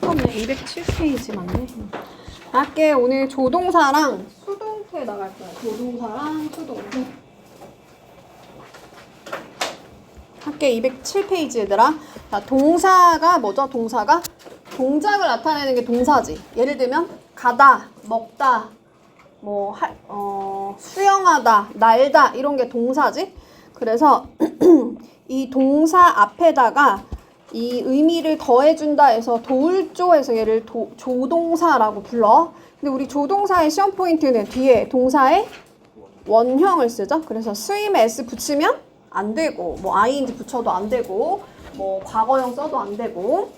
처음에 207페이지 맞네. 할게. 오늘 조동사랑 수동태 나갈 거야. 조동사랑 수동태. 할게. 207페이지 얘들아. 자, 동사가 뭐죠? 동사가 동작을 나타내는 게 동사지. 예를 들면 가다, 먹다, 수영하다, 날다 이런 게 동사지. 그래서 이 동사 앞에다가 이 의미를 더해준다 해서 도울조해서 얘를 조동사라고 불러. 근데 우리 조동사의 시험 포인트는 뒤에 동사의 원형을 쓰죠. 그래서 스임에 s 붙이면 안 되고, ing 붙여도 안 되고, 과거형 써도 안 되고.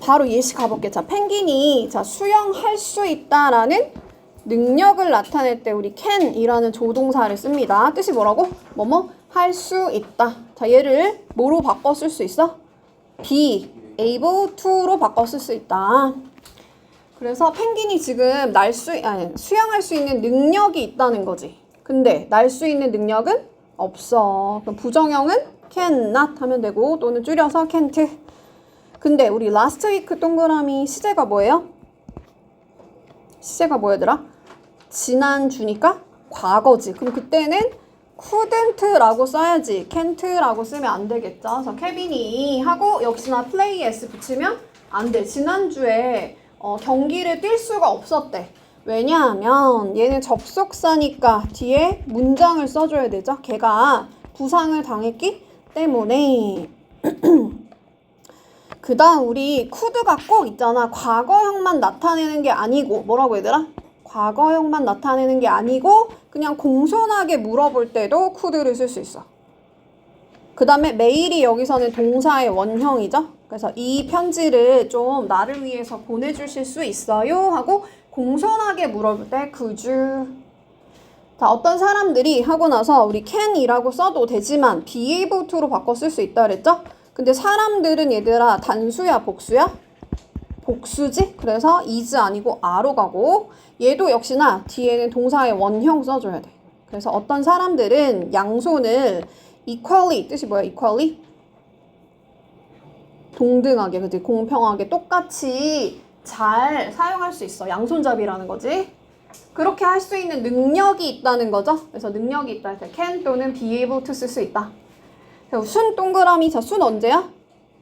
바로 예시 가볼게. 자, 펭귄이 수영할 수 있다라는 능력을 나타낼 때 우리 can이라는 조동사를 씁니다. 뜻이 뭐라고? 할 수 있다. 자, 얘를 뭐로 바꿔 쓸 수 있어? be able to로 바꿔 쓸 수 있다. 그래서 펭귄이 지금 수영할 수 있는 능력이 있다는 거지. 근데 날 수 있는 능력은 없어. 그럼 부정형은 cannot 하면 되고, 또는 줄여서 can't. 근데 우리 last week 동그라미 시제가 뭐예요? 시제가 뭐였더라? 지난주니까 과거지. 그럼 그때는 couldn't라고 써야지 can't라고 쓰면 안 되겠죠. 그래서 케빈이 하고 역시나 play s 붙이면 안 돼. 지난주에 경기를 뛸 수가 없었대. 왜냐하면 얘는 접속사니까 뒤에 문장을 써줘야 되죠. 걔가 부상을 당했기 때문에. 그 다음 우리 could가 꼭 있잖아. 과거형만 나타내는 게 아니고, 뭐라고 얘들아? 과거형만 나타내는 게 아니고 그냥 공손하게 물어볼 때도 could를 쓸 수 있어. 그 다음에 메일이 여기서는 동사의 원형이죠. 그래서 이 편지를 좀 나를 위해서 보내주실 수 있어요? 하고 공손하게 물어볼 때 could you. 자, 어떤 사람들이 하고 나서 우리 can이라고 써도 되지만 be able to로 바꿔 쓸 수 있다 그랬죠? 근데 사람들은 얘들아 단수야 복수야? 복수지? 그래서 is 아니고 are로 가고, 얘도 역시나 뒤에는 동사의 원형 써줘야 돼. 그래서 어떤 사람들은 양손을 equally, 뜻이 뭐야? equally? 동등하게, 그치? 공평하게 똑같이 잘 사용할 수 있어. 양손잡이라는 거지. 그렇게 할 수 있는 능력이 있다는 거죠. 그래서 능력이 있다 할 때 can 또는 be able to 쓸 수 있다. 순 동그라미. 자, 순 언제야?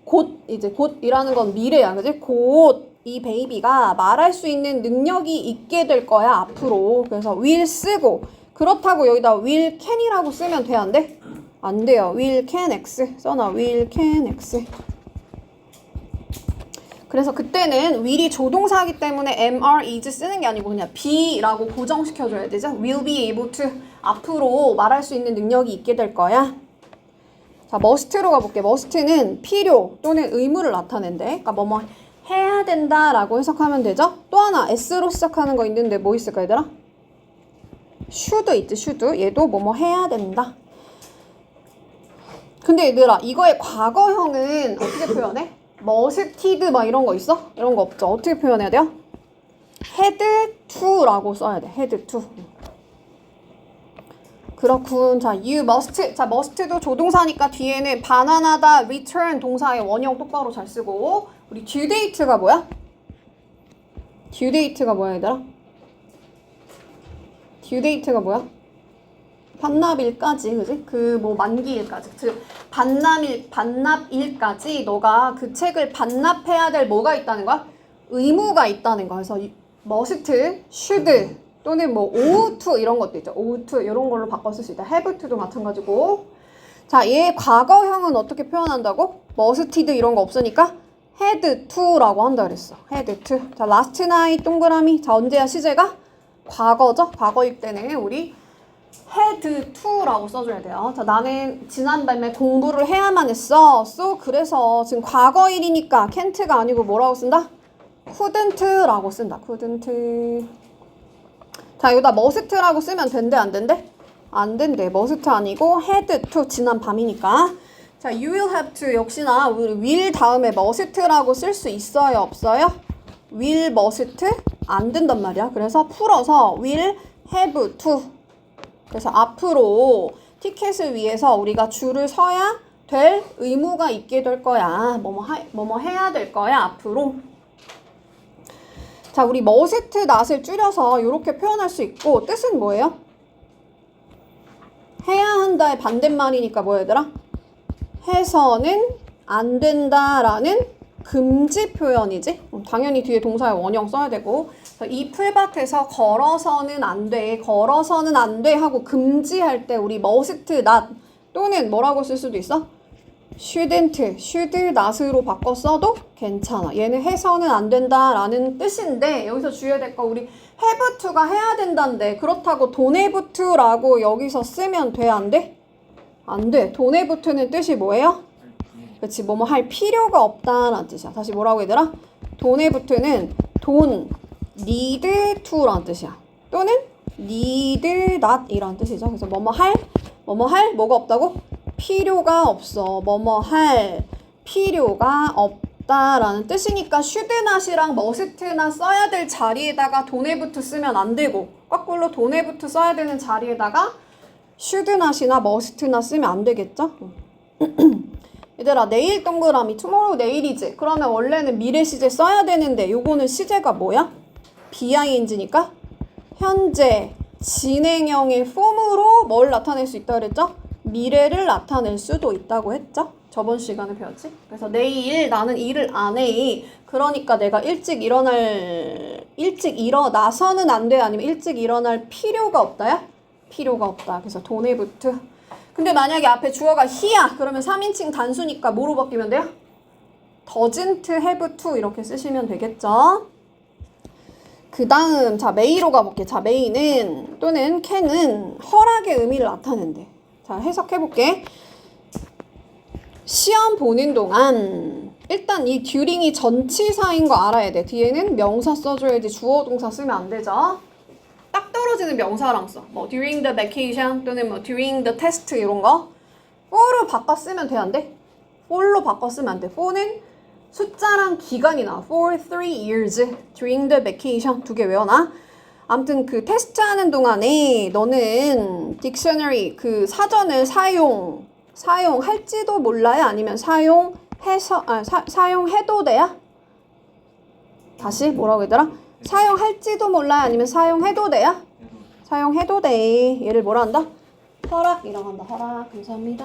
곧, 이제 곧이라는 건 미래야. 그지? 곧 이 베이비가 말할 수 있는 능력이 있게 될 거야, 앞으로. 그래서 will 쓰고, 그렇다고 여기다 will can이라고 쓰면 돼, 안 돼? 안 돼요. will can x 써놔. will can x. 그래서 그때는 will이 조동사이기 때문에 am, are, is 쓰는 게 아니고 그냥 be라고 고정시켜줘야 되죠. will be able to. 앞으로 말할 수 있는 능력이 있게 될 거야. 자, must로 가볼게. must는 필요 또는 의무를 나타낸대. 그러니까 해야 된다라고 해석하면 되죠. 또 하나 s로 시작하는 거 있는데 뭐 있을까 얘들아? should 있지, should. 얘도 해야 된다. 근데 얘들아, 이거의 과거형은 어떻게 표현해? musted 막 이런 거 있어? 이런 거 없죠. 어떻게 표현해야 돼요? had to라고 써야 돼. had to. 그렇군. 자, you must. 자, must도 조동사니까 뒤에는 반환하다, return 동사의 원형 똑바로 잘 쓰고. 우리 due date가 뭐야? due date가 뭐야, 얘들아? due date가 뭐야? 반납일까지, 그지? 만기일까지. 즉, 반납일까지 너가 그 책을 반납해야 될 뭐가 있다는 거야? 의무가 있다는 거야. 그래서 must, should, 또는 ought to 이런 것도 있죠. ought to 이런 걸로 바꿔 쓸 수 있다. have to도 마찬가지고. 자, 얘 과거형은 어떻게 표현한다고? musted 이런 거 없으니까 had to라고 한다 그랬어. had to. 자, last night 동그라미. 자, 언제야 시제가? 과거죠. 과거일 때는 우리 had to라고 써줘야 돼요. 자, 나는 지난밤에 공부를 해야만 했어. so 그래서 지금 과거일이니까 can't가 아니고 뭐라고 쓴다? couldn't라고 쓴다. couldn't. 자, 여기다 must라고 쓰면 된대, 안 된대? 안 된대. must 아니고 had to, 지난 밤이니까. 자, you will have to 역시나 우리 will 다음에 must라고 쓸 수 있어요, 없어요? will, must 안 된단 말이야. 그래서 풀어서 will have to. 그래서 앞으로 티켓을 위해서 우리가 줄을 서야 될 의무가 있게 될 거야. 뭐뭐 해야 될 거야, 앞으로. 자, 우리 must not을 줄여서 이렇게 표현할 수 있고, 뜻은 뭐예요? 해야 한다의 반대말이니까 뭐 얘들아? 해서는 안 된다라는 금지 표현이지? 당연히 뒤에 동사의 원형 써야 되고, 이 풀밭에서 걸어서는 안 돼, 걸어서는 안 돼 하고 금지할 때 우리 must not 또는 뭐라고 쓸 수도 있어? shouldn't, should not으로 바꿔 써도 괜찮아. 얘는 해서는 안 된다라는 뜻인데 여기서 주의해야 될 거 우리 have to가 해야 된다는데 그렇다고 don't have to라고 여기서 쓰면 돼? 안 돼? 안 돼. don't have to는 뜻이 뭐예요? 그렇지. 뭐뭐 할 필요가 없다라는 뜻이야. 다시 뭐라고 얘들아? don't have to는 don't need to라는 뜻이야. 또는 need not 이란 뜻이죠. 그래서 뭐뭐 할 뭐가 없다고? 필요가 없어. 뭐뭐 할 필요가 없다라는 뜻이니까 should not이랑 must not 써야 될 자리에다가 don't have to 쓰면 안 되고 거꾸로 don't have to 써야 되는 자리에다가 should not이나 must not 쓰면 안 되겠죠? 얘들아 내일 동그라미 tomorrow 내일이지. 그러면 원래는 미래 시제 써야 되는데 요거는 시제가 뭐야? BING니까 현재 진행형의 폼으로 뭘 나타낼 수 있다 그랬죠? 미래를 나타낼 수도 있다고 했죠? 저번 시간에 배웠지? 그래서 내일 나는 일을 안 해. 그러니까 내가 일찍 일어나서는 안 돼. 아니면 일찍 일어날 필요가 없다야? 필요가 없다. 그래서 don't have to. 근데 만약에 앞에 주어가 he야. 그러면 3인칭 단수니까 뭐로 바뀌면 돼요? doesn't have to 이렇게 쓰시면 되겠죠? 그 다음 자 may로 가볼게. 자 may는 또는 can은 허락의 의미를 나타낸대. 자 해석해볼게. 시험 보는 동안 일단 이 during이 전치사인 거 알아야 돼. 뒤에는 명사 써줘야지 주어 동사 쓰면 안 되죠. 딱 떨어지는 명사랑 써. 뭐 during the vacation 또는 뭐 during the test 이런 거 for로 바꿔 쓰면 돼. 안 돼? for로 바꿔 쓰면 안 돼. for는 숫자랑 기간이 나와. for 3 years during the vacation 두 개 외워놔. 아무튼 그 테스트 하는 동안에 너는 딕셔너리 그 사전을 사용할지도 몰라요? 아니면 사용해도 돼요? 다시 뭐라고 얘들아? 사용할지도 몰라요? 아니면 사용해도 돼요? 사용해도 돼. 얘를 뭐라 한다? 허락이라고 한다. 허락. 감사합니다.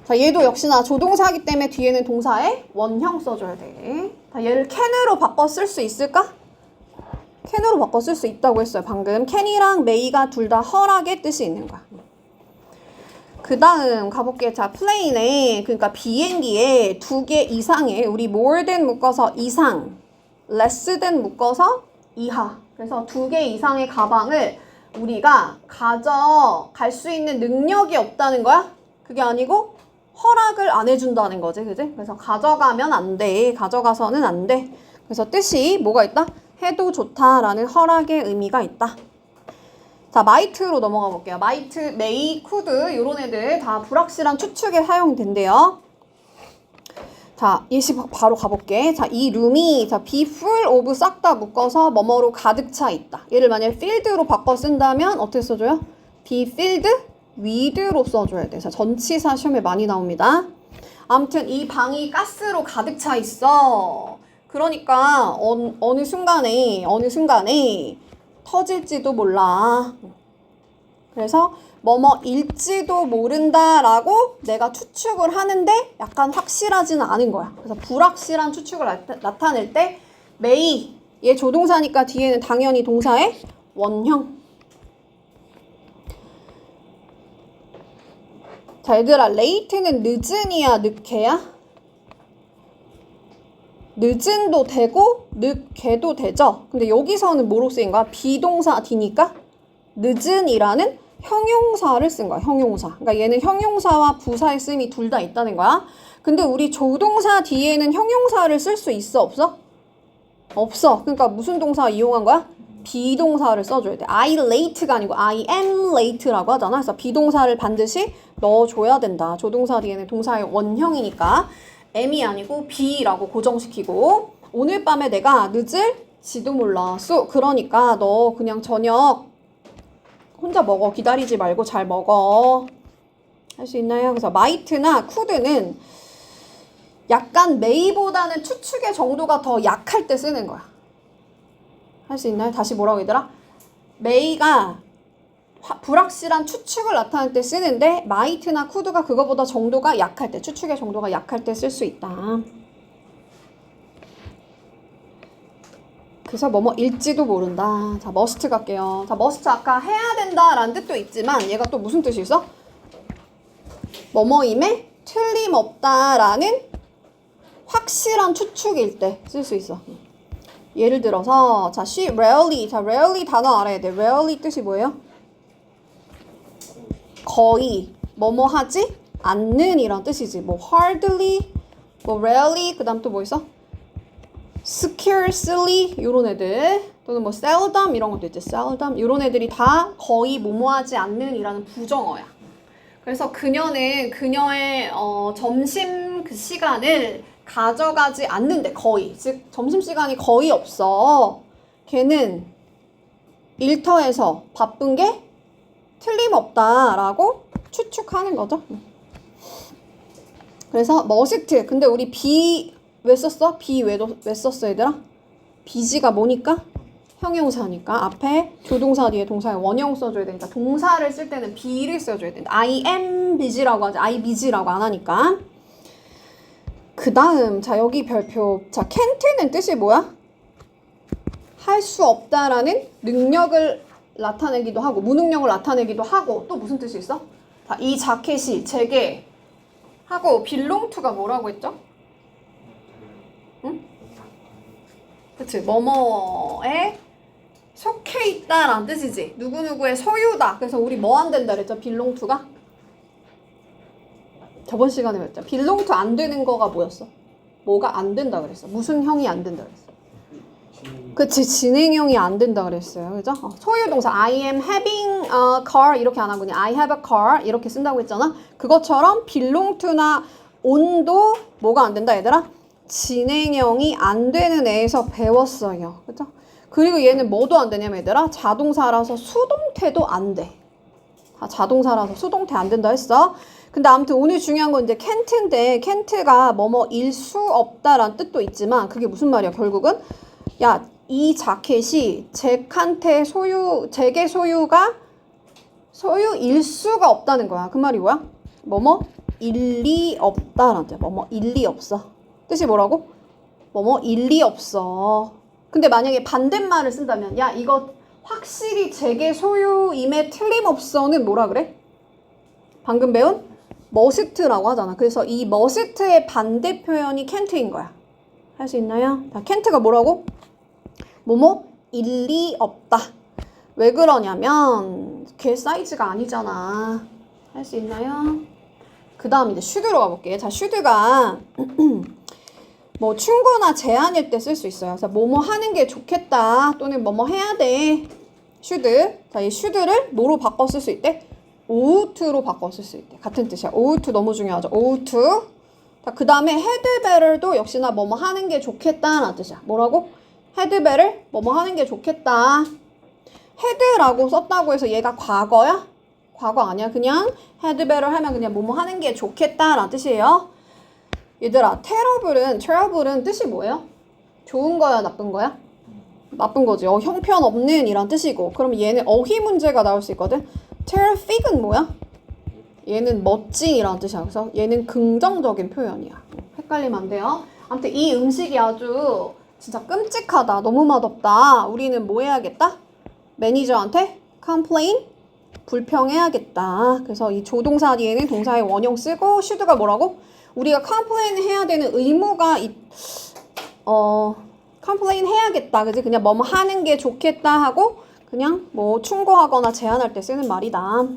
자, 얘도 역시나 조동사이기 때문에 뒤에는 동사의 원형 써줘야 돼. 자, 얘를 can으로 바꿔 쓸 수 있을까? can으로 바꿔 쓸 수 있다고 했어요. 방금 can이랑 may가 둘 다 허락의 뜻이 있는 거야. 그 다음 가볼게요. 자, plane에 그러니까 비행기에 2개 이상의 우리 more than 묶어서 이상, less than 묶어서 이하. 그래서 2개 이상의 가방을 우리가 가져갈 수 있는 능력이 없다는 거야? 그게 아니고 허락을 안 해준다는 거지, 그지? 그래서 가져가면 안 돼. 가져가서는 안 돼. 그래서 뜻이 뭐가 있다? 해도 좋다라는 허락의 의미가 있다. 자, might로 넘어가 볼게요. might, may, could 이런 애들 다 불확실한 추측에 사용된대요. 자, 예시 바로 가볼게. 자, 이 룸이 자, be full of 싹 다 묶어서 뭐뭐로 가득 차 있다. 얘를 만약에 filled로 바꿔 쓴다면 어떻게 써줘요? be filled with로 써줘야 돼. 자, 전치사 시험에 많이 나옵니다. 아무튼 이 방이 가스로 가득 차 있어. 그러니까 어느 순간에 터질지도 몰라. 그래서 뭐뭐일지도 모른다라고 내가 추측을 하는데 약간 확실하지는 않은 거야. 그래서 불확실한 추측을 나타낼 때 may 얘 조동사니까 뒤에는 당연히 동사의 원형. 자, 얘들아 late는 늦은이야 늦게야? 늦은도 되고 늦게도 되죠. 근데 여기서는 뭐로 쓰인 거야? 비동사 D니까 늦은이라는 형용사를 쓴 거야. 형용사. 그러니까 얘는 형용사와 부사의 쓰임이 둘 다 있다는 거야. 근데 우리 조동사 뒤에는 형용사를 쓸 수 있어? 없어? 없어. 그러니까 무슨 동사 이용한 거야? 비동사를 써줘야 돼. I late가 아니고 I am late라고 하잖아. 그래서 비동사를 반드시 넣어줘야 된다. 조동사 뒤에는 동사의 원형이니까 am이 아니고 be라고 고정시키고 오늘 밤에 내가 늦을지도 몰라. 그러니까 너 그냥 저녁 혼자 먹어. 기다리지 말고 잘 먹어. 할 수 있나요? 그래서 might나 could는 약간 may보다는 추측의 정도가 더 약할 때 쓰는 거야. 할 수 있나요? 다시 뭐라고 얘들아? may가 불확실한 추측을 나타낼 때 쓰는데 might나 could가 그거보다 정도가 약할 때, 추측의 정도가 약할 때 쓸 수 있다. 그래서 뭐뭐일지도 모른다. 자, must 갈게요. 자, must 아까 해야 된다라는 뜻도 있지만 얘가 또 무슨 뜻이 있어? 뭐뭐임에 틀림없다라는 확실한 추측일 때 쓸 수 있어. 예를 들어서 자, she rarely. 자, rarely 단어 알아야 돼. rarely 뜻이 뭐예요? 거의 뭐뭐 하지 않는 이란 뜻이지. 뭐 hardly, 뭐 rarely, 그 다음 또 뭐 있어? scarcely 요런 애들 또는 뭐 seldom 이런 것도 있지. seldom 요런 애들이 다 거의 뭐뭐하지 않는 이라는 부정어야. 그래서 그녀는 그녀의 점심 그 시간을 가져가지 않는데 거의 즉 점심시간이 거의 없어. 걔는 일터에서 바쁜 게 틀림없다라고 추측하는 거죠. 그래서 must 근데 우리 be 왜 썼어? be 왜 썼어 얘들아? be지가 뭐니까? 형용사니까 앞에 조동사 뒤에 동사의 원형 써줘야 되니까 동사를 쓸 때는 be를 써줘야 된다. I am busy라고 하지 I busy라고 안 하니까. 그 다음 자 여기 별표 자 can't는 뜻이 뭐야? 할 수 없다라는 능력을 나타내기도 하고 무능력을 나타내기도 하고 또 무슨 뜻이 있어? 자, 이 자켓이 제게 하고 belong to가 뭐라고 했죠? 응? 그치 뭐뭐에 속해 있다라는 뜻이지. 누구누구의 소유다. 그래서 우리 뭐 안 된다 그랬죠? belong to가? 저번 시간에 했죠. belong to 안 되는 거가 뭐였어? 뭐가 안 된다 그랬어? 무슨 형이 안 된다 그랬어? 그치 진행형이 안 된다 그랬어요. 그죠? 소유동사 I am having a car 이렇게 안 하고 그냥 I have a car 이렇게 쓴다고 했잖아. 그것처럼 belong to나 on도 뭐가 안 된다 얘들아? 진행형이 안 되는 애에서 배웠어요. 그죠? 그리고 얘는 뭐도 안 되냐면 얘들아 자동사라서 수동태도 안 돼. 자동사라서 수동태 안 된다 했어. 근데 아무튼 오늘 중요한 건 이제 can't인데 can't가 뭐뭐일 수 없다라는 뜻도 있지만 그게 무슨 말이야 결국은? 야, 이 자켓이 잭한테 잭의 소유일 수가 없다는 거야. 그 말이 뭐야? 뭐뭐 일리 없다라는 뜻이야. 뭐뭐 일리 없어. 뜻이 뭐라고? 뭐뭐 일리 없어. 근데 만약에 반대말을 쓴다면 야, 이거 확실히 잭의 소유임에 틀림없어는 뭐라 그래? 방금 배운 must라고 하잖아. 그래서 이 must의 반대 표현이 can't인 거야. 할 수 있나요? 자, can't가 뭐라고? 뭐뭐 일리 없다. 왜 그러냐면 걔 사이즈가 아니잖아. 할 수 있나요? 그 다음 이제 should로 가볼게. 자, should가 뭐 충고나 제안일 때 쓸 수 있어요. 그래서 뭐뭐 하는 게 좋겠다 또는 뭐뭐 해야 돼. should. 자, 이 should를 뭐로 바꿔 쓸 수 있대? ought to로 바꿔 쓸 수 있대. 같은 뜻이야. ought to 너무 중요하죠. ought to. 자, 그 다음에 had better도 역시나 뭐뭐 하는 게 좋겠다라는 뜻이야. 뭐라고? had better 뭐뭐 하는 게 좋겠다. had라고 썼다고 해서 얘가 과거야? 과거 아니야. 그냥 had better 하면 그냥 뭐뭐 하는 게 좋겠다라는 뜻이에요. 얘들아, terrible은 뜻이 뭐예요? 좋은 거야, 나쁜 거야? 나쁜 거지. 형편없는 이란 뜻이고. 그럼 얘는 어휘 문제가 나올 수 있거든. terrific은 뭐야? 얘는 멋진이란 뜻이야. 그래서 얘는 긍정적인 표현이야. 헷갈리면 안 돼요. 아무튼 이 음식이 아주 진짜 끔찍하다. 너무 맛없다. 우리는 뭐 해야겠다? 매니저한테 complain? 불평해야겠다. 그래서 이 조동사 뒤에는 동사의 원형 쓰고 should가 뭐라고? 우리가 complain 해야 되는 의무가 complain 해야겠다. 그지? 그냥 뭐뭐 하는 게 좋겠다 하고 그냥 뭐 충고하거나 제안할 때 쓰는 말이다.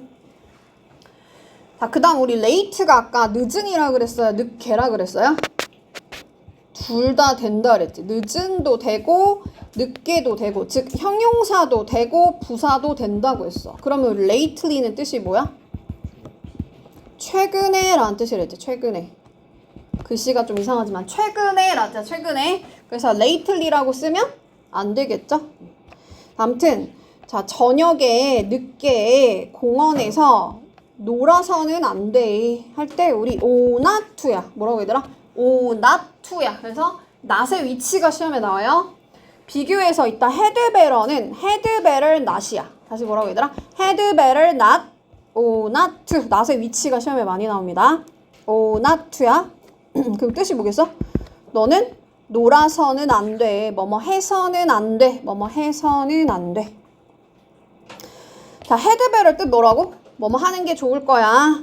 자, 그 다음 우리 late가 아까 늦은이라 그랬어요? 늦게라 그랬어요? 둘 다 된다 그랬지. 늦은도 되고 늦게도 되고 즉 형용사도 되고 부사도 된다고 했어. 그러면 lately는 뜻이 뭐야? 최근에 라는 뜻이랬지. 최근에. 글씨가 좀 이상하지만 최근에 라자 최근에. 그래서 lately라고 쓰면 안 되겠죠? 아무튼 자 저녁에 늦게 공원에서 놀아서는 안 돼. 할 때 우리 not to야. 뭐라고 얘들아? not to야. 그래서 not의 위치가 시험에 나와요. 비교해서 이따 had better는 had better not이야. 다시 뭐라고 얘들아? had better not, not to. not의 위치가 시험에 많이 나옵니다. not to야. 그럼 뜻이 뭐겠어? 너는 놀아서는 안 돼. 뭐뭐 해서는 안 돼. 뭐뭐 해서는 안 돼. 자, had better 뜻 뭐라고? 뭐뭐 하는 게 좋을 거야.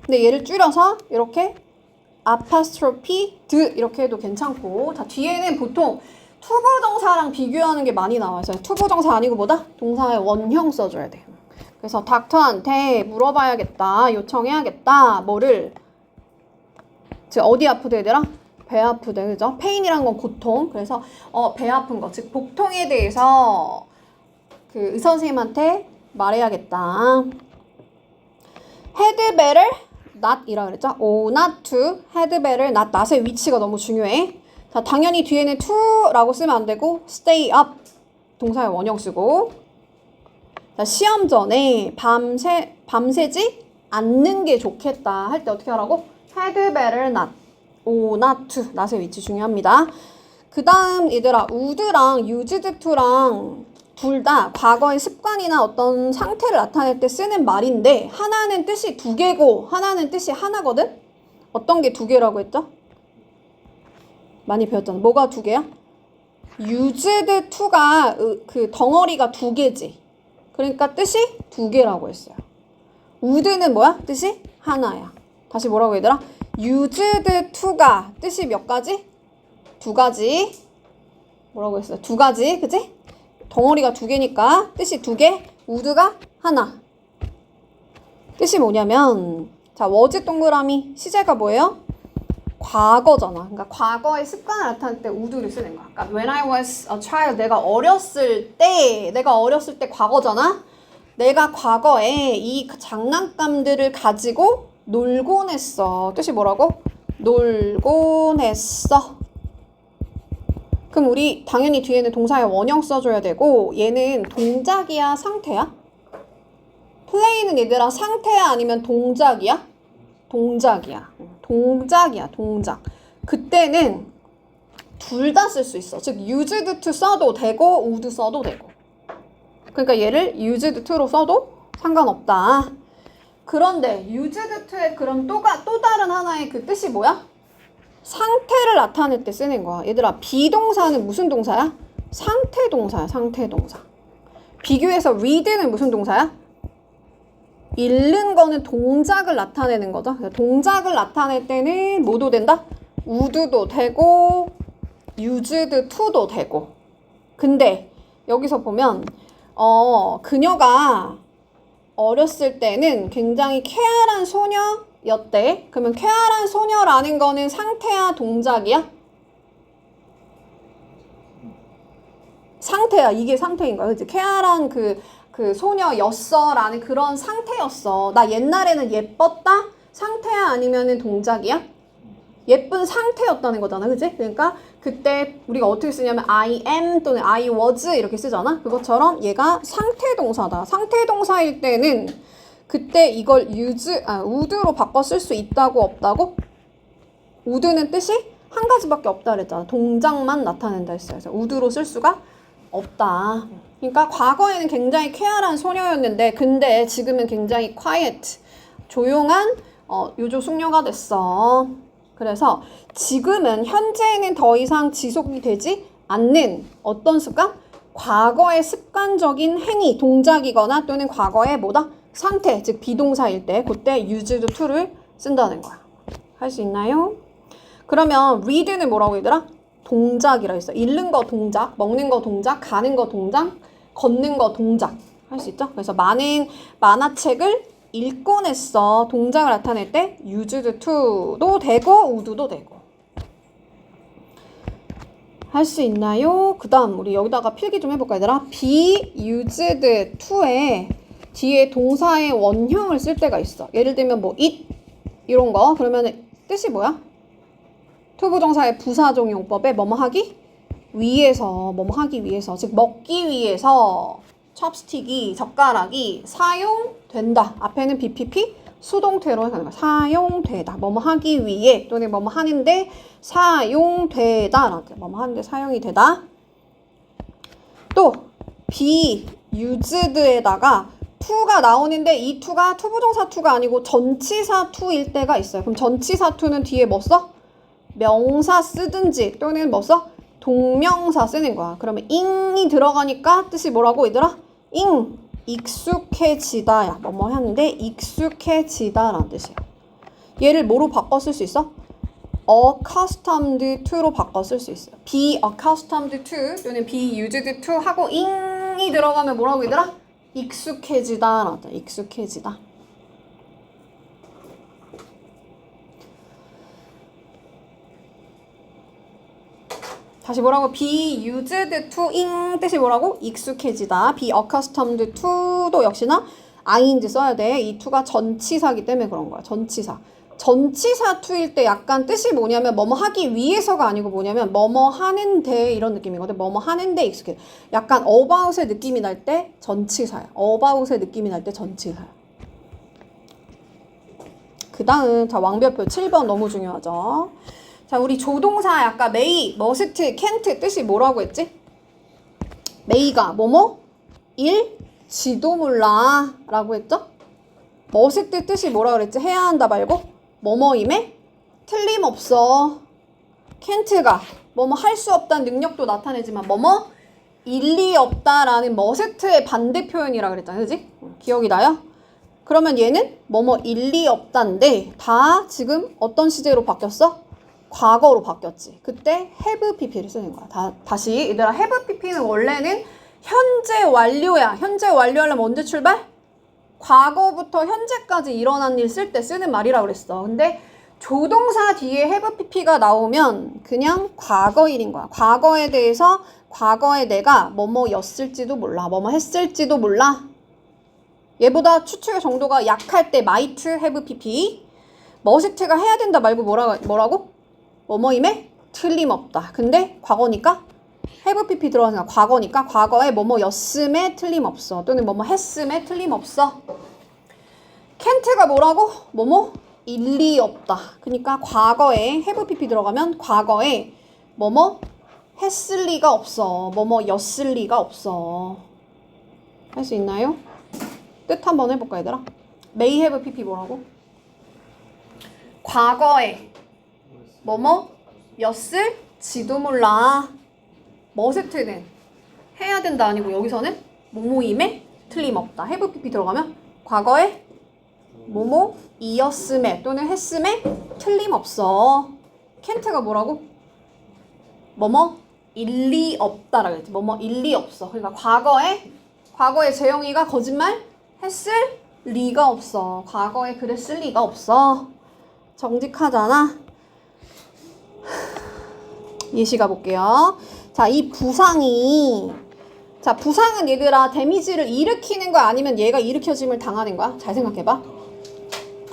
근데 얘를 줄여서 이렇게 apostrophe 드 이렇게 해도 괜찮고. 자, 뒤에는 보통 투부정사랑 비교하는 게 많이 나와요. 투부정사 아니고 뭐다? 동사의 원형 써줘야 돼. 그래서 닥터한테 물어봐야겠다. 요청해야겠다. 뭐를? 즉 어디 아프대 얘들아? 배 아프대. 그죠? pain이란 건 고통. 그래서 배 아픈 거. 즉 복통에 대해서 그 의사 선생님한테 말해야겠다. had better not 이라 그랬죠? not to. had better not. not의 위치가 너무 중요해. 자, 당연히 뒤에는 to라고 쓰면 안 되고 stay up 동사의 원형 쓰고. 자, 시험 전에 밤새지 않는 게 좋겠다 할 때 어떻게 하라고? had better not. not to. not의 위치 중요합니다. 그 다음 얘들아 would랑 used to랑 둘 다 과거의 습관이나 어떤 상태를 나타낼 때 쓰는 말인데 하나는 뜻이 두 개고 하나는 뜻이 하나거든? 어떤 게 두 개라고 했죠? 많이 배웠잖아. 뭐가 두 개야? used to가 그 덩어리가 두 개지. 그러니까 뜻이 두 개라고 했어요. would는 뭐야? 뜻이 하나야. 다시 뭐라고 얘들아? used to가 뜻이 몇 가지? 두 가지. 뭐라고 했어요? 두 가지. 그치? 덩어리가 두 개니까 뜻이 두 개, would가 하나. 뜻이 뭐냐면 자, was 동그라미 시제가 뭐예요? 과거잖아. 그러니까 과거의 습관을 나타낼 때 would를 쓰는 거야. 그러니까 when I was a child, 내가 어렸을 때 과거잖아. 내가 과거에 이 장난감들을 가지고 놀곤 했어. 뜻이 뭐라고? 놀곤 했어. 그럼 우리 당연히 뒤에는 동사의 원형 써줘야 되고 얘는 동작이야 상태야? play는 얘들아 상태야 아니면 동작이야? 동작이야. 동작. 그때는 둘 다 쓸 수 있어. 즉 used to 써도 되고 would 써도 되고. 그러니까 얘를 used to로 써도 상관없다. 그런데 used to의 그럼 또 다른 하나의 그 뜻이 뭐야? 상태를 나타낼 때 쓰는 거야. 얘들아 비동사는 무슨 동사야? 상태 동사야. 상태 동사. 비교해서 read는 무슨 동사야? 읽는 거는 동작을 나타내는 거죠. 동작을 나타낼 때는 뭐도 된다? would도 되고 used to도 되고. 근데 여기서 보면 그녀가 어렸을 때는 굉장히 쾌활한 소녀였대. 그러면 쾌활한 소녀라는 거는 상태야 동작이야? 상태야. 이게 상태인 거야. 그치? 쾌활한 그 소녀였어 라는 그런 상태였어. 나 옛날에는 예뻤다? 상태야 아니면은 동작이야? 예쁜 상태였다는 거잖아. 그치? 그러니까 그때 우리가 어떻게 쓰냐면 I am 또는 I was 이렇게 쓰잖아. 그것처럼 얘가 상태 동사다. 상태 동사일 때는 그때 이걸 would로 바꿔 쓸 수 있다고 없다고? would는 뜻이 한 가지밖에 없다 그랬잖아. 동작만 나타낸다 했어요. 그래서 would로 쓸 수가 없다. 그러니까 과거에는 굉장히 쾌활한 소녀였는데 근데 지금은 굉장히 quiet, 조용한 요조 숙녀가 됐어. 그래서 지금은 현재는 더 이상 지속이 되지 않는 어떤 습관? 과거의 습관적인 행위, 동작이거나 또는 과거의 뭐다? 상태, 즉 비동사일 때 그때 used to를 쓴다는 거야. 할 수 있나요? 그러면 read는 뭐라고 얘들아? 동작이라 했어. 읽는 거 동작, 먹는 거 동작, 가는 거 동작, 걷는 거 동작. 할 수 있죠? 그래서 많은 만화책을 읽곤 했어. 동작을 나타낼 때 used to도 되고 would도 되고. 할 수 있나요? 그 다음 우리 여기다가 필기 좀 해볼까 얘들아? be used to에 뒤에 동사의 원형을 쓸 때가 있어. 예를 들면 뭐 eat 이런 거. 그러면 뜻이 뭐야? 투부정사의 부사적 용법에 뭐뭐 하기? 위해서, 뭐뭐 하기 위해서, 즉 먹기 위해서 찹스틱이, 젓가락이 사용된다. 앞에는 BPP 수동태로 하는 거야. 사용되다. 뭐뭐 하기 위해 또는 뭐뭐 하는데 사용되다. 뭐뭐 하는데 사용이 되다. 또 be used에다가 to가 나오는데 이 to가 투부정사 to가 아니고 전치사 to일 때가 있어요. 그럼 전치사 to는 뒤에 뭐 써? 명사 쓰든지 또는 뭐 써? 동명사 쓰는 거야. 그러면 ing이 들어가니까 뜻이 뭐라고 얘들아? 익숙해지다. 야, 뭐뭐 하는데 익숙해지다라는 뜻이야. 얘를 뭐로 바꿔 쓸 수 있어? accustomed to로 바꿔 쓸 수 있어요. be accustomed to 또는 be used to 하고 ing이 들어가면 뭐라고 얘들아? 익숙해지다. 익숙해지다. 다시 뭐라고? be used to ing 뜻이 뭐라고? 익숙해지다. be accustomed to도 역시나 ing 써야 돼. 이 to가 전치사기 때문에 그런 거야. 전치사. 전치사 to일 때 약간 뜻이 뭐냐면 뭐뭐 하기 위해서가 아니고 뭐냐면 뭐뭐 하는데 이런 느낌이거든. 뭐뭐 하는데 익숙해. 약간 about의 느낌이 날 때 전치사야. about의 느낌이 날 때 전치사야. 그 다음 자 왕별표 7번 너무 중요하죠. 자, 우리 조동사 아까 may, must, can't 뜻이 뭐라고 했지? may가 뭐뭐? 일지도 몰라 라고 했죠? must 뜻이 뭐라 그랬지? 해야 한다 말고 뭐뭐임에 틀림없어. can't가 뭐뭐 할 수 없다는 능력도 나타내지만 뭐뭐 일리 없다라는 must의 반대 표현이라 그랬잖아. 그지? 기억이 나요? 그러면 얘는 뭐뭐 일리 없다인데 다 지금 어떤 시제로 바뀌었어? 과거로 바뀌었지. 그때 have pp를 쓰는 거야. 다시 얘들아 have pp는 원래는 현재 완료야. 현재 완료하려면 언제 출발? 과거부터 현재까지 일어난 일 쓸 때 쓰는 말이라고 그랬어. 근데 조동사 뒤에 have pp가 나오면 그냥 과거일인 거야. 과거에 대해서 과거에 내가 뭐뭐였을지도 몰라. 뭐뭐 했을지도 몰라. 얘보다 추측의 정도가 약할 때 might have pp. must가 해야 된다 말고 뭐라고? 뭐뭐임에 틀림없다. 근데 과거니까 have pp 들어가니까 과거니까 과거에 뭐뭐였음에 틀림없어. 또는 뭐뭐 했음에 틀림없어. can't가 뭐라고? 뭐뭐 일리 없다. 그러니까 과거에 have pp 들어가면 과거에 뭐뭐 했을 리가 없어. 뭐뭐였을 리가 없어. 할 수 있나요? 뜻 한번 해볼까 얘들아? may have pp 뭐라고? 과거에 뭐뭐였을지도 몰라. must는 해야 된다 아니고 여기서는 뭐뭐임에 틀림없다. have pp 들어가면 과거에 뭐뭐이었음에 또는 했음에 틀림없어. can't가 뭐라고? 뭐뭐 일리 없다라고 했지. 뭐뭐 일리 없어. 그러니까 과거에 재영이가 거짓말 했을 리가 없어. 과거에 그랬을 리가 없어. 정직하잖아. 예시 가볼게요. 자, 이 부상이 자, 부상은 얘들아 데미지를 일으키는 거야? 아니면 얘가 일으켜짐을 당하는 거야? 잘 생각해봐.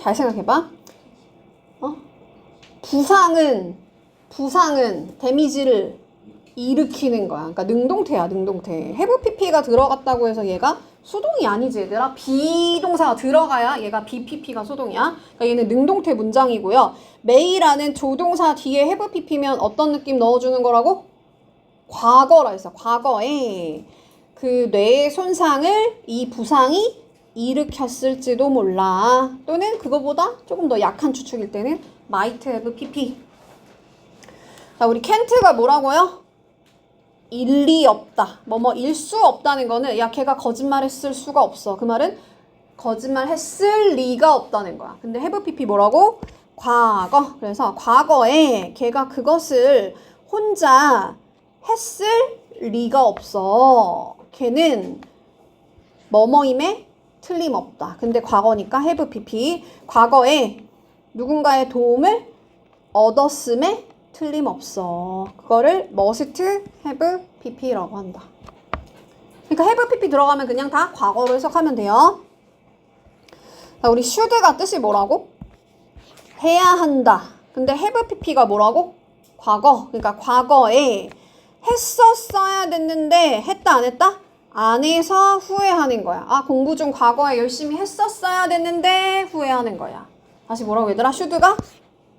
잘 생각해봐. 부상은 데미지를 일으키는 거야. 그러니까 능동태야, 능동태. have pp가 들어갔다고 해서 얘가 수동이 아니지, 얘들아. 비동사가 들어가야 얘가 bpp가 수동이야. 그러니까 얘는 능동태 문장이고요. may라는 조동사 뒤에 have pp면 어떤 느낌 넣어주는 거라고? 과거라 했어. 과거에 그 뇌의 손상을 이 부상이 일으켰을지도 몰라. 또는 그거보다 조금 더 약한 추측일 때는 might have pp. 자, 우리 can't가 뭐라고요? 일리 없다. 뭐일 수 없다는 거는 야 걔가 거짓말했을 수가 없어. 그 말은 거짓말했을 리가 없다는 거야. 근데 have pp 뭐라고? 과거. 그래서 과거에 걔가 그것을 혼자 했을 리가 없어. 걔는 뭐뭐임에 틀림없다. 근데 과거니까 have pp. 과거에 누군가의 도움을 얻었음에 틀림없어. 그거를 must have pp라고 한다. 그러니까 have pp 들어가면 그냥 다 과거로 해석하면 돼요. 자, 우리 should가 뜻이 뭐라고? 해야 한다. 근데 have pp가 뭐라고? 과거. 그러니까 과거에 했었어야 됐는데 했다 안 했다? 안에서 후회하는 거야. 아, 공부 좀 과거에 열심히 했었어야 됐는데 후회하는 거야. 다시 뭐라고 얘들아? should가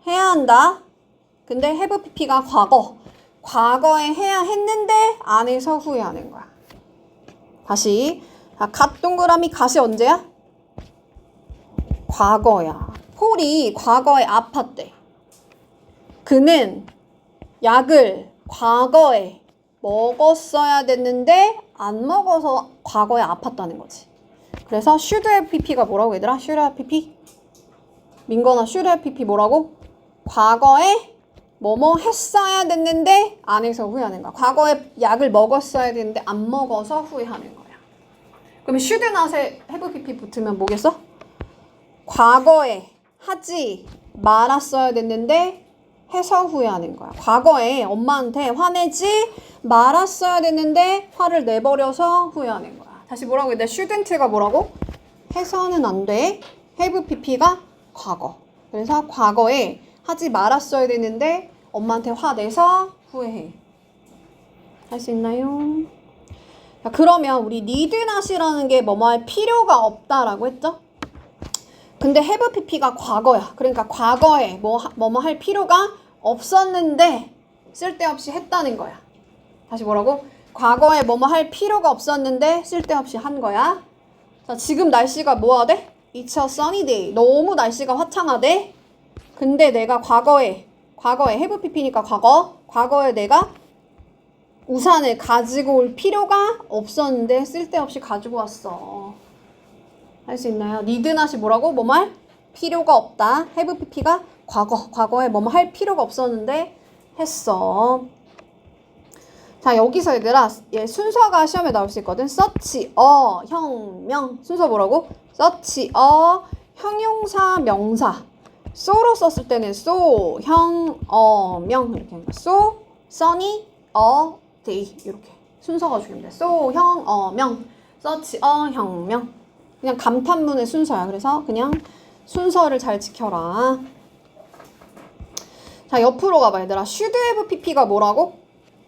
해야 한다. 근데 have pp가 과거. 과거에 해야 했는데 안에서 후회하는 거야. 다시. 갓 동그라미 갓이 언제야? 과거야. 폴이 과거에 아팠대. 그는 약을 과거에 먹었어야 됐는데 안 먹어서 과거에 아팠다는 거지. 그래서 should have pp가 뭐라고 얘들아? should have pp? 민건아 should have pp 뭐라고? 과거에 뭐뭐 했어야 됐는데 안에서 후회하는 거야. 과거에 약을 먹었어야 됐는데 안 먹어서 후회하는 거야. 그러면 should not에 have pp 붙으면 뭐겠어? 과거에 하지 말았어야 됐는데 해서 후회하는 거야. 과거에 엄마한테 화내지 말았어야 됐는데 화를 내버려서 후회하는 거야. 다시 뭐라고 했는데 shouldn't가 뭐라고? 해서는 안 돼. have pp가 과거. 그래서 과거에 하지 말았어야 됐는데 엄마한테 화내서 후회해. 할 수 있나요? 자, 그러면 우리 need not이라는 게 뭐뭐 할 필요가 없다라고 했죠? 근데 have pp가 과거야. 그러니까 과거에 뭐뭐 할 필요가 없었는데 쓸데없이 했다는 거야. 다시 뭐라고? 과거에 뭐뭐 할 필요가 없었는데 쓸데없이 한 거야. 자, 지금 날씨가 뭐하대? It's a sunny day. 너무 날씨가 화창하대. 근데 내가 과거에 have pp니까 과거에 내가 우산을 가지고 올 필요가 없었는데 쓸데없이 가지고 왔어. 할 수 있나요? need not이 뭐라고? 뭐뭐 할 필요가 없다. have pp가 과거에 뭐뭐 할 필요가 없었는데 했어. 자, 여기서 얘들아 얘 순서가 시험에 나올 수 있거든. such a 형명 순서 뭐라고? such a 형용사 명사 so로 썼을 때는 so 형 명 이렇게 하는 거야. so sunny a day 이렇게 순서가 중요합니다. so 형 명 such a 형명 그냥 감탄문의 순서야. 그래서 그냥 순서를 잘 지켜라. 자, 옆으로 가봐 얘들아. should have pp가 뭐라고?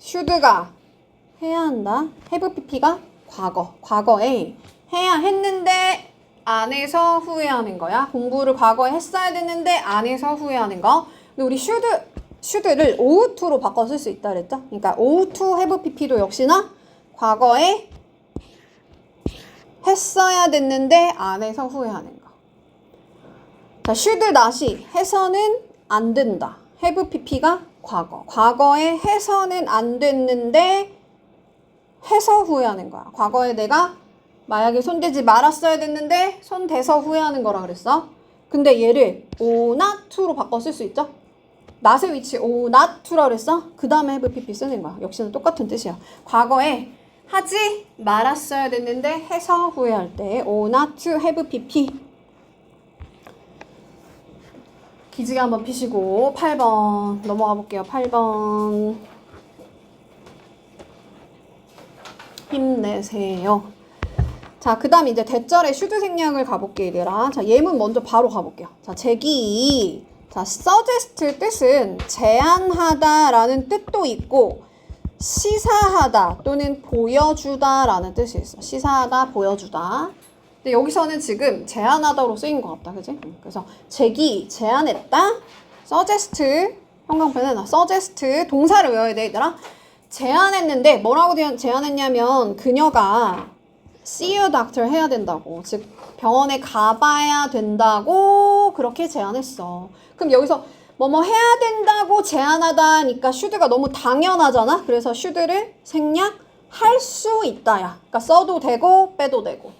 should가 해야 한다. have pp가 과거에 해야 했는데 안에서 후회하는 거야. 공부를 과거에 했어야 됐는데 안에서 후회하는 거. 근데 우리 should를 ought to로 바꿔 쓸 수 있다 그랬죠? 그러니까 ought to have pp도 역시나 과거에 했어야 됐는데 안에서 후회하는 거. 자, should not이 해서는 안 된다. have pp가 과거에 해서는 안 됐는데 해서 후회하는 거야. 과거에 내가 만약에 손대지 말았어야 됐는데 손대서 후회하는 거라 그랬어. 근데 얘를 ought not to로 바꿔 쓸 수 있죠? not의 위치 ought not to라 그랬어? 그 다음에 have pp 쓰는 거야. 역시나 똑같은 뜻이야. 과거에 하지 말았어야 됐는데 해서 후회할 때 ought not to have pp. 기지개 한번 피시고 8번 넘어가 볼게요. 8번 힘내세요. 자, 그 다음 이제 대절의 should 생략을 가볼게요 얘들아. 자, 예문 먼저 바로 가볼게요. 자, 제기. 자, suggest 뜻은 제안하다 라는 뜻도 있고 시사하다 또는 보여주다 라는 뜻이 있어. 시사하다, 보여주다. 근데 여기서는 지금 제안하다로 쓰인 것 같다. 그지? 그래서 제기, 제안했다. suggest, 형광펜은 suggest 동사를 외워야 돼 얘들아. 제안했는데 뭐라고 제안했냐면 그녀가 see a doctor 해야 된다고. 즉 병원에 가봐야 된다고 그렇게 제안했어. 그럼 여기서 뭐뭐 해야 된다고 제안하다니까 should가 너무 당연하잖아. 그래서 should를 생략할 수 있다야. 그러니까 써도 되고 빼도 되고.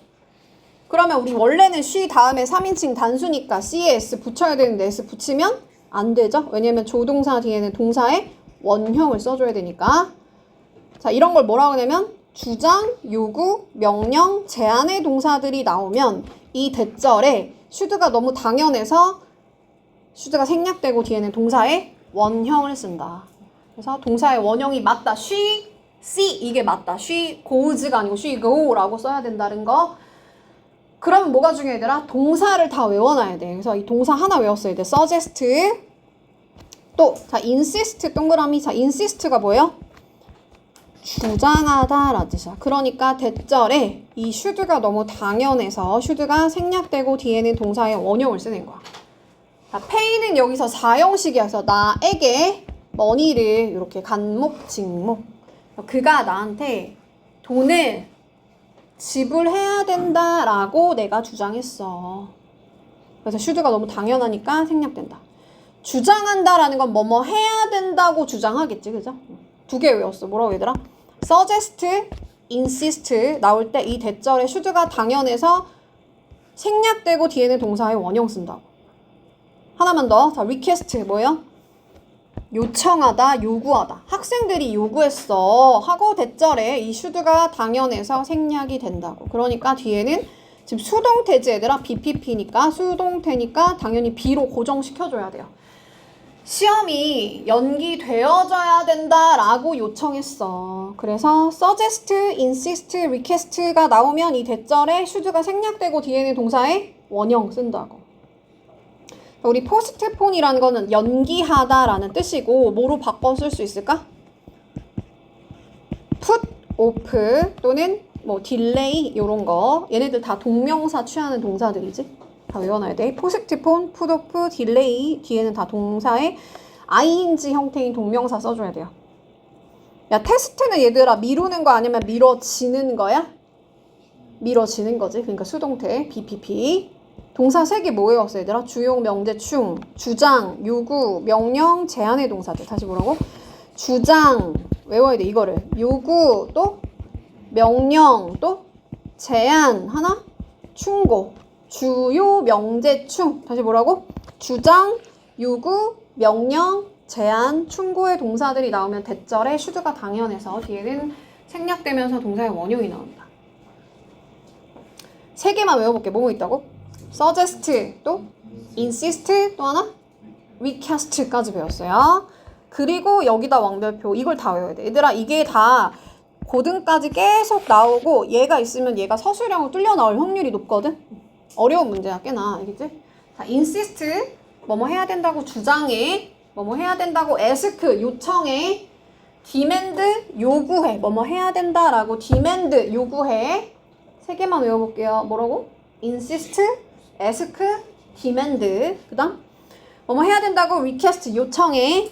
그러면 우리 원래는 she 다음에 3인칭 단수니까 c에 s 붙여야 되는데 s 붙이면 안 되죠. 왜냐면 조동사 뒤에는 동사의 원형을 써줘야 되니까. 자, 이런 걸 뭐라고 하냐면 주장, 요구, 명령, 제안의 동사들이 나오면 이 대절에 should가 너무 당연해서 should가 생략되고 뒤에는 동사의 원형을 쓴다. 그래서 동사의 원형이 맞다. she, see 이게 맞다. she goes가 아니고 she go라고 써야 된다는 거. 그러면 뭐가 중요해 얘들아? 동사를 다 외워놔야 돼. 그래서 이 동사 하나 외웠어야 돼. suggest 또 자 insist 동그라미. 자 insist가 뭐예요? 주장하다라는 뜻이야. 그러니까 대절에 이 should가 너무 당연해서 should가 생략되고 뒤에는 동사의 원형을 쓰는 거야. 자, pay는 여기서 사형식이어서 나에게 money를 이렇게 간목, 직목. 그가 나한테 돈을 지불해야 된다라고 내가 주장했어. 그래서 should가 너무 당연하니까 생략된다. 주장한다라는 건 뭐뭐 해야 된다고 주장하겠지, 그죠? 두 개 외웠어. 뭐라고 얘들아? suggest, insist 나올 때 이 대절에 should가 당연해서 생략되고 뒤에는 동사의 원형 쓴다고. 하나만 더. 자, request 뭐예요? 요청하다, 요구하다. 학생들이 요구했어 하고 대절에 이 should가 당연해서 생략이 된다고. 그러니까 뒤에는 지금 수동태지 얘들아. BPP니까 수동태니까 당연히 B로 고정시켜줘야 돼요. 시험이 연기되어져야 된다라고 요청했어. 그래서 suggest, insist, request가 나오면 이 대절에 should가 생략되고 뒤에는 동사의 원형 쓴다고. 우리 postpone이라는 거는 연기하다라는 뜻이고 뭐로 바꿔 쓸 수 있을까? put off 또는 뭐 delay 이런 거. 얘네들 다 동명사 취하는 동사들이지. 다 외워놔야 돼. postpone, put off, delay 뒤에는 다 동사의 ing 형태인 동명사 써줘야 돼요. 야, 테스트는 얘들아 미루는 거 아니면 미뤄지는 거야? 미뤄지는 거지. 그러니까 수동태 BPP. 동사 3개 뭐 외웠어 얘들아? 주용, 명제, 충, 주장, 요구, 명령, 제한의 동사들. 다시 뭐라고? 주장 외워야 돼 이거를. 요구 또 명령 또 제한 하나 충고. 주요, 명제, 충. 다시 뭐라고? 주장, 요구, 명령, 제한, 충고의 동사들이 나오면 대절에 should가 당연해서 뒤에는 생략되면서 동사의 원형이 나온다. 3개만 외워볼게. 뭐뭐 있다고? suggest, 또 insist, 또 하나? request까지 배웠어요. 그리고 여기다 왕별표. 이걸 다 외워야 돼. 얘들아 이게 다 고등까지 계속 나오고 얘가 있으면 얘가 서술형으로 뚫려 나올 확률이 높거든? 어려운 문제야 꽤나. 알겠지? 자, insist 뭐뭐 해야 된다고 주장해. 뭐뭐 해야 된다고 ask 요청해. demand 요구해. 뭐뭐 해야 된다라고 demand 요구해. 3개만 외워볼게요. 뭐라고? insist, ask, demand. 그 다음 뭐뭐 해야 된다고 request 요청해.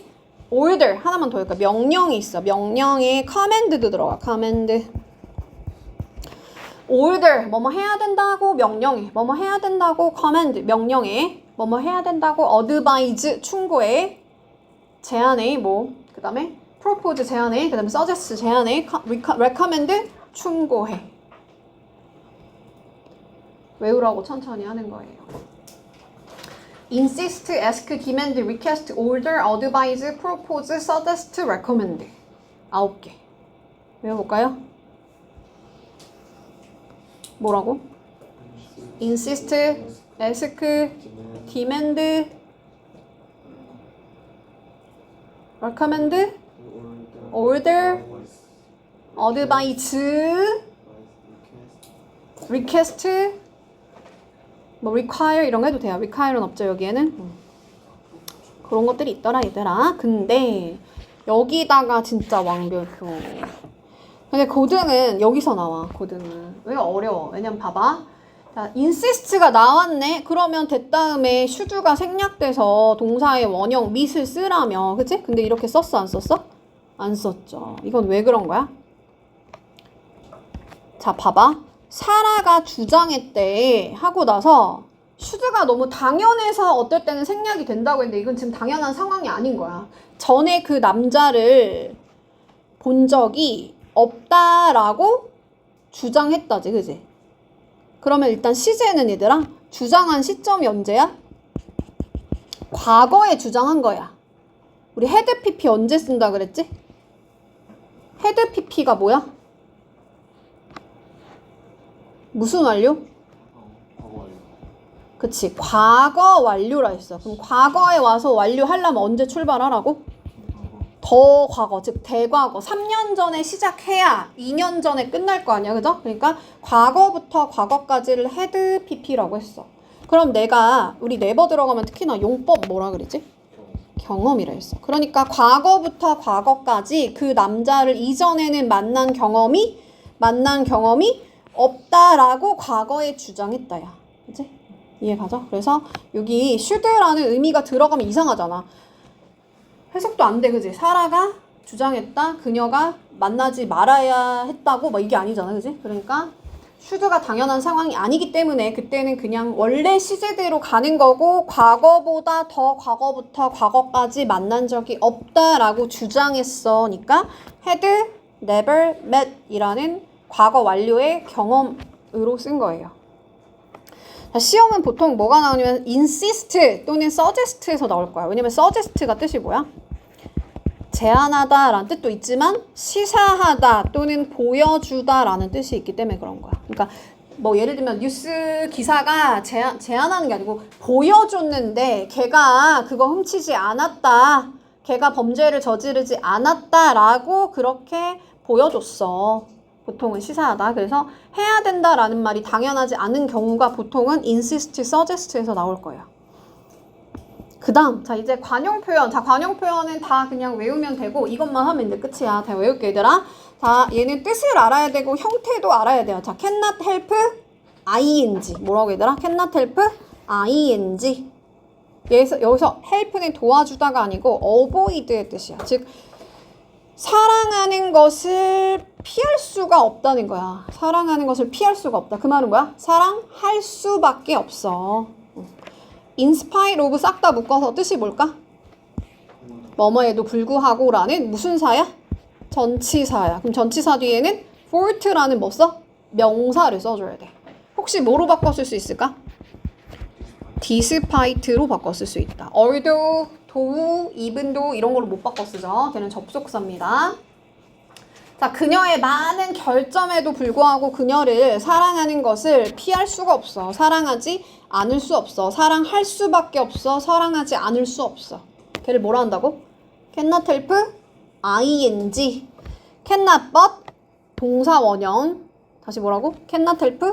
order 하나만 더 할까? 명령이 있어. 명령에 command도 들어가. command. order 뭐뭐 해야 된다고 명령해. 뭐뭐 해야 된다고 command 명령해. 뭐뭐 해야 된다고 advise 충고해. 제안해 뭐. 그 다음에 propose 제안해. 그 다음에 suggest 제안해. recommend 충고해. 외우라고 천천히 하는 거예요. insist, ask, demand, request, order, advise, propose, suggest, recommend. 9개. 외워볼까요? 뭐라고? insist, ask, demand, recommend, order, advise, request, 뭐 require 이런 거 해도 돼요. require는 없죠 여기에는. 그런 것들이 있더라 얘들아. 근데 여기다가 진짜 왕별표. 근데 고등은 여기서 나와. 고등은 왜 어려워? 왜냐면 봐봐. 자, insist가 나왔네. 그러면 됐다음에 should가 생략돼서 동사의 원형 mit을 쓰라며. 그치? 근데 이렇게 썼어 안 썼어? 안 썼죠. 이건 왜 그런 거야? 자 봐봐. 사라가 주장했대 하고 나서 should가 너무 당연해서 어떨 때는 생략이 된다고 했는데 이건 지금 당연한 상황이 아닌 거야. 전에 그 남자를 본 적이 없다라고 주장했다지, 그지? 그러면 일단 시제는 얘들아 주장한 시점이 언제야? 과거에 주장한 거야. 우리 헤드 PP 언제 쓴다 그랬지? 헤드 PP가 뭐야? 무슨 완료? 그치, 과거 완료라 했어. 그럼 과거에 와서 완료하려면 언제 출발하라고? 더 과거, 즉 대과거. 3년 전에 시작해야 2년 전에 끝날 거 아니야, 그죠? 그러니까 과거부터 과거까지를 헤드 PP라고 했어. 그럼 내가 우리 네버 들어가면 특히나 용법 뭐라 그랬지? 경험이라 했어. 그러니까 과거부터 과거까지 그 남자를 이전에는 만난 경험이 없다라고 과거에 주장했다, 야. 그치? 이해가죠? 그래서 여기 should라는 의미가 들어가면 이상하잖아. 해석도 안 돼, 그지? 사라가 주장했다, 그녀가 만나지 말아야 했다고, 막 이게 아니잖아, 그지? 그러니까 should가 당연한 상황이 아니기 때문에 그때는 그냥 원래 시제대로 가는 거고 과거보다 더 과거부터 과거까지 만난 적이 없다라고 주장했으니까 had never met 이라는 과거 완료의 경험으로 쓴 거예요. 자, 시험은 보통 뭐가 나오냐면 insist 또는 suggest에서 나올 거야. 왜냐면 suggest가 뜻이 뭐야? 제안하다 라는 뜻도 있지만 시사하다 또는 보여주다 라는 뜻이 있기 때문에 그런 거야. 그러니까 뭐 예를 들면 뉴스 기사가 제안하는 게 아니고 보여줬는데 걔가 그거 훔치지 않았다, 걔가 범죄를 저지르지 않았다 라고 그렇게 보여줬어. 보통은 시사하다. 그래서 해야 된다라는 말이 당연하지 않은 경우가 보통은 insist, suggest에서 나올 거예요. 그 다음, 자, 이제 관용 표현. 자, 관용 표현은 다 그냥 외우면 되고, 이것만 하면 이제 끝이야. 다 외울게, 얘들아. 자, 얘는 뜻을 알아야 되고, 형태도 알아야 돼요. 자, cannot help, ing. 뭐라고 얘들아? cannot help, ing. 여기서 help는 도와주다가 아니고, avoid의 뜻이야. 즉, 사랑하는 것을 피할 수가 없다는 거야. 사랑하는 것을 피할 수가 없다. 그 말은 뭐야? 사랑할 수밖에 없어. in spite of 싹 다 묶어서 뜻이 뭘까? 뭐뭐에도 불구하고 라는 무슨 사야? 전치사야. 그럼 전치사 뒤에는 for라는 뭐 써? 명사를 써줘야 돼. 혹시 뭐로 바꿨을 수 있을까? despite로 바꿨을 수 있다. although, though, even though 이런 걸로 못 바꿔 쓰죠. 걔는 접속사입니다. 자, 그녀의 많은 결점에도 불구하고 그녀를 사랑하는 것을 피할 수가 없어. 사랑하지 않을 수 없어. 사랑할 수밖에 없어. 사랑하지 않을 수 없어. 걔를 뭐라 한다고? cannot help, ing. cannot but, 동사 원형. 다시 뭐라고? cannot help,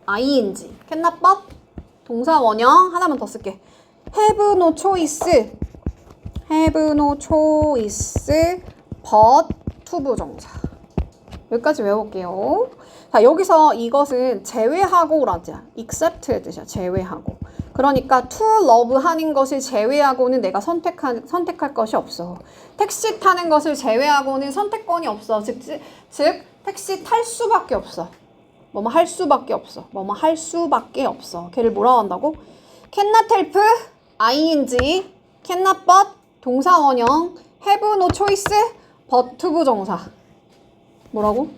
ing. cannot but, 동사 원형. 하나만 더 쓸게. have no choice. have no choice, but, 투부정사. 여기까지 외울게요. 자, 여기서 이것은 제외하고라자. except의 뜻이야. 제외하고. 그러니까 to love 하는 것을 제외하고는 내가 선택할 것이 없어. 택시 타는 것을 제외하고는 선택권이 없어. 즉 택시 탈 수밖에 없어. 뭐뭐 할 수밖에 없어. 뭐뭐 할 수밖에 없어. 걔를 뭐라고 한다고? cannot help, ing, cannot but, 동사 원형, have no choice, but 투부정사. 뭐라고?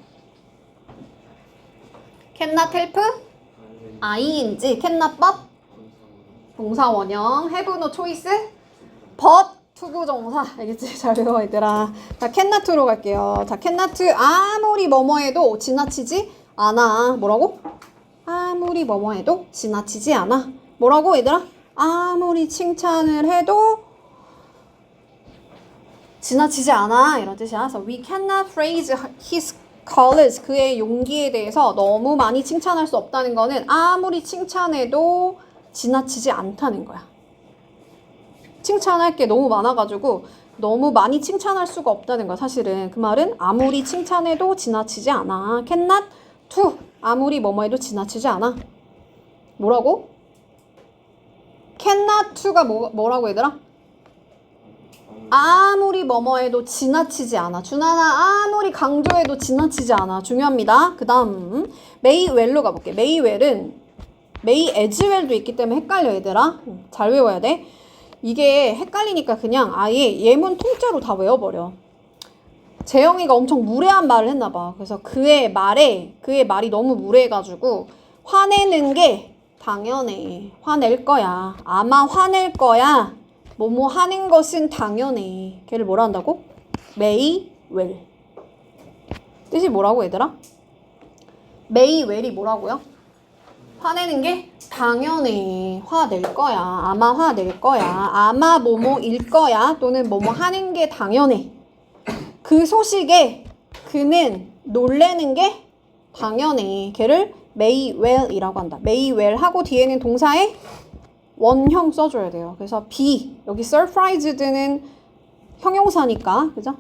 cannot help, ing, cannot but, 동사 원형, have no choice, but 투부정사. 알겠지? 잘 외워 얘들아. 자, cannot로 갈게요. 자, cannot 아무리 뭐뭐해도 지나치지 않아. 뭐라고? 아무리 뭐뭐해도 지나치지 않아. 뭐라고 얘들아? 아무리 칭찬을 해도 지나치지 않아. 이런 뜻이야. So we cannot praise his courage. 그의 용기에 대해서 너무 많이 칭찬할 수 없다는 거는 아무리 칭찬해도 지나치지 않다는 거야. 칭찬할 게 너무 많아가지고 너무 많이 칭찬할 수가 없다는 거야. 사실은 그 말은 아무리 칭찬해도 지나치지 않아. cannot to 아무리 뭐뭐해도 지나치지 않아. 뭐라고? cannot to가 뭐라고 얘들아? 아무리 뭐뭐해도 지나치지 않아. 준하나 아무리 강조해도 지나치지 않아. 중요합니다. 그 다음 may well로 가볼게. may well은 may as well도 있기 때문에 헷갈려 얘들아. 잘 외워야 돼. 이게 헷갈리니까 그냥 아예 예문 통째로 다 외워버려. 재영이가 엄청 무례한 말을 했나봐. 그래서 그의 말이 너무 무례해가지고 화내는 게 당연해. 화낼 거야. 아마 화낼 거야. 뭐뭐 하는 것은 당연해. 걔를 뭐라 한다고? may well. 뜻이 뭐라고 얘들아? may well이 뭐라고요? 화내는 게 당연해. 화낼 거야. 아마 화낼 거야. 아마 뭐뭐일 거야. 또는 뭐뭐 하는 게 당연해. 그 소식에 그는 놀래는 게 당연해. 걔를 may well이라고 한다. may well 하고 뒤에는 동사에 원형 써줘야 돼요. 그래서 be, 여기 surprised는 형용사니까, 그죠?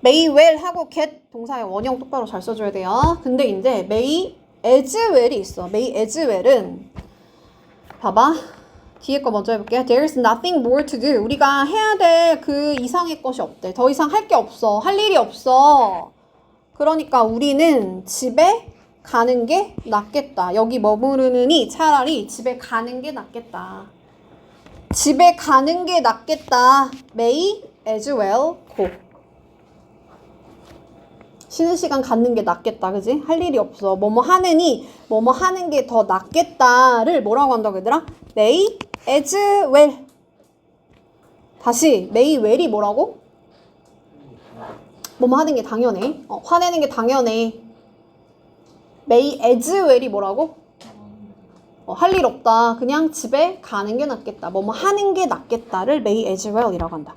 may well 하고 get 동사의 원형 똑바로 잘 써줘야 돼요. 근데 이제 may as well이 있어. may as well은 봐봐. 뒤에 거 먼저 해볼게요. There's nothing more to do. 우리가 해야 될 그 이상의 것이 없대. 더 이상 할 게 없어. 할 일이 없어. 그러니까 우리는 집에 가는 게 낫겠다. 여기 머무르느니 차라리 집에 가는 게 낫겠다. 집에 가는 게 낫겠다. May as well go. 쉬는 시간 갖는 게 낫겠다. 그지? 할 일이 없어. 뭐뭐 하느니 뭐뭐 하는 게 더 낫겠다를 뭐라고 한다고 얘들아? May as well. 다시 may well이 뭐라고? 뭐뭐 하는 게 당연해. 화내는 게 당연해. may as well이 뭐라고? 할 일 없다. 그냥 집에 가는 게 낫겠다. 뭐뭐 하는 게 낫겠다를 may as well이라고 한다.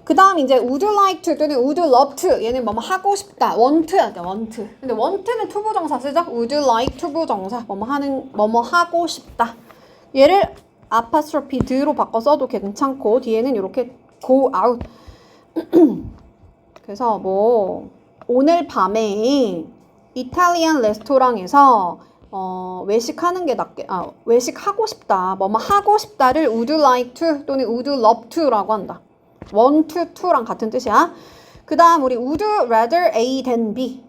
그 다음 이제 would you like to 또는 would you love to. 얘는 뭐뭐 하고 싶다. want 할게 want. 근데 want는 투부정사 쓰죠? would you like 투부정사. 뭐뭐 하고 싶다. 얘를 apostrophe 드로 바꿔 써도 괜찮고 뒤에는 이렇게 go out. 그래서 뭐 오늘 밤에 이탈리안 레스토랑에서 외식하는 게 외식하고 싶다. 뭐뭐 하고 싶다를 would you like to 또는 would you love to라고 한다. want to, to랑 같은 뜻이야. 그 다음 우리 would you rather A than B.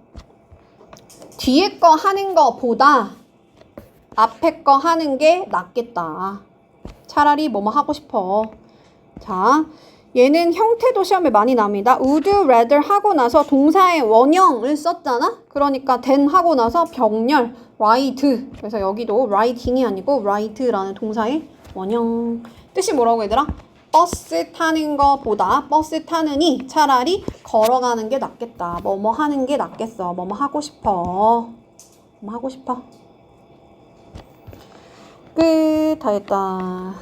뒤에 거 하는 거보다 앞에 거 하는 게 낫겠다. 차라리 뭐뭐 하고 싶어. 자, 얘는 형태도 시험에 많이 나옵니다. would you rather 하고 나서 동사의 원형을 썼잖아? 그러니까 than 하고 나서 병렬, write. 그래서 여기도 writing이 아니고 write라는 동사의 원형. 뜻이 뭐라고 얘들아? 버스 타는 거보다 버스 타느니 차라리 걸어가는 게 낫겠다. 뭐뭐 하는 게 낫겠어. 뭐뭐 하고 싶어. 뭐뭐 하고 싶어. 끝. 다 했다.